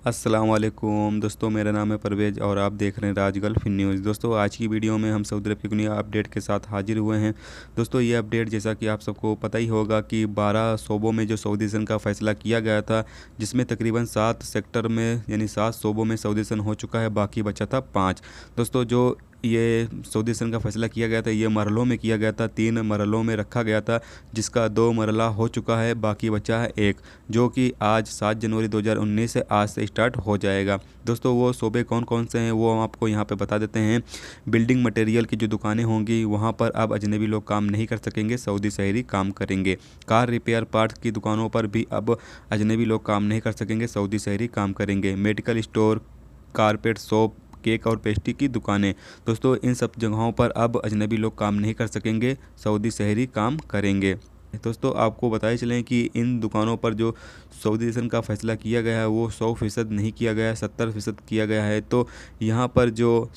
अस्सलाम वालेकुम दोस्तों, मेरा नाम है परवेज़ और आप देख रहे हैं राज गल्फ न्यूज़। दोस्तों आज की वीडियो में हम सऊदी अरब की नई अपडेट के साथ हाजिर हुए हैं। दोस्तों ये अपडेट जैसा कि आप सबको पता ही होगा कि 12 सूबों में जो सऊदी सन का फ़ैसला किया गया था, जिसमें तकरीबन 7 सेक्टर में यानी 7 सूबों में सऊदी सन हो चुका है, बाकी बचा था 5। दोस्तों जो ये सऊदी सन का फ़ैसला किया गया था, ये मरहलों में किया गया था, 3 मरहलों में रखा गया था, जिसका 2 मरहला हो चुका है, बाकी बचा है 1, जो कि आज 7 जनवरी 2019 से आज से स्टार्ट हो जाएगा। दोस्तों वो सूबे कौन कौन से हैं वो हम आपको यहाँ पे बता देते हैं। बिल्डिंग मटेरियल की जो दुकानें होंगी वहाँ पर अब अजनबी लोग काम नहीं कर सकेंगे, सऊदी शहरी काम करेंगे। कार रिपेयर पार्ट्स की दुकानों पर भी अब अजनबी लोग काम नहीं कर सकेंगे, सऊदी शहरी काम करेंगे। Medical store, carpet shop, cake और पेस्ट्री की दुकानें, दोस्तों इन सब जगहों पर अब अजनबी लोग काम नहीं कर सकेंगे, सऊदी शहरी काम करेंगे। दोस्तों आपको बताए चलें कि इन दुकानों पर जो सऊदी सन का फ़ैसला किया गया है वो 100% नहीं किया गया है, 70% किया गया है। तो यहाँ पर जो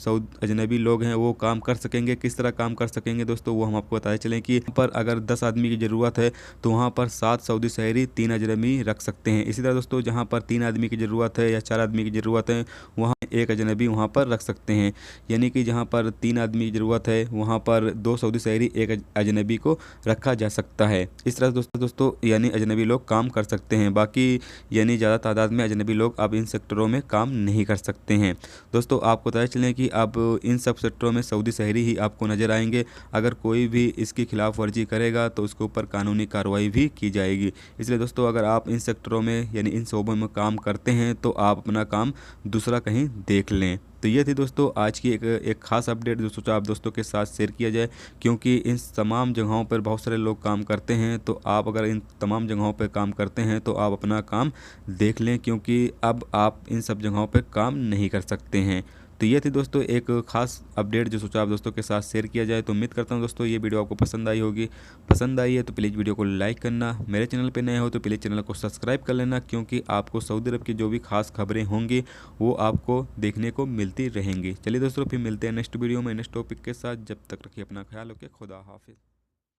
अजनबी लोग हैं वो काम कर सकेंगे। किस तरह काम कर सकेंगे दोस्तों, वो हम आपको बताए चलें कि यहाँ पर अगर 10 आदमी की ज़रूरत है तो वहाँ पर 7 सऊदी शहरी 3 अजनबी रख सकते हैं। इसी तरह दोस्तों जहाँ पर 3 आदमी की ज़रूरत है या 4 आदमी की ज़रूरत है, वहाँ 1 अजनबी वहाँ पर रख सकते हैं। यानी कि जहाँ पर 3 आदमी की ज़रूरत है वहाँ पर 2 सऊदी शहरी 1 अजनबी को रखा जा सकता है। इस तरह दोस्तों यानी अजनबी लोग काम कर सकते हैं। बाकी यानी ज़्यादा तादाद में अजनबी लोग अब इन सेक्टरों में काम नहीं कर सकते हैं। दोस्तों आपको बताया चलें कि अब इन सब सेक्टरों में सऊदी शहरी ही आपको नज़र आएंगे। अगर कोई भी इसकी खिलाफ वर्जी करेगा तो उसके ऊपर कानूनी कार्रवाई भी की जाएगी। इसलिए दोस्तों अगर आप इन सेक्टरों में यानी इन शोबों में काम करते हैं तो आप अपना काम दूसरा कहीं देख लें। तो ये थी दोस्तों आज की एक ख़ास अपडेट जो सोचा आप दोस्तों के साथ शेयर किया जाए, क्योंकि इन तमाम जगहों पर बहुत सारे लोग काम करते हैं। तो आप अगर इन तमाम जगहों पर काम करते हैं तो आप अपना काम देख लें, क्योंकि अब आप इन सब जगहों पर काम नहीं कर सकते हैं। तो ये थी दोस्तों एक ख़ास अपडेट जो सोचा आप दोस्तों के साथ शेयर किया जाए। तो उम्मीद करता हूँ दोस्तों ये वीडियो आपको पसंद आई होगी। पसंद आई है तो प्लीज़ वीडियो को लाइक करना, मेरे चैनल पे नए हो तो प्लीज़ चैनल को सब्सक्राइब कर लेना, क्योंकि आपको सऊदी अरब की जो भी खास खबरें होंगी वो आपको देखने को मिलती रहेंगी। चलिए दोस्तों फिर मिलते हैं नेक्स्ट वीडियो में नेक्स्ट टॉपिक के साथ। जब तक रखिए अपना ख्याल, ओके, खुदा हाफिज़।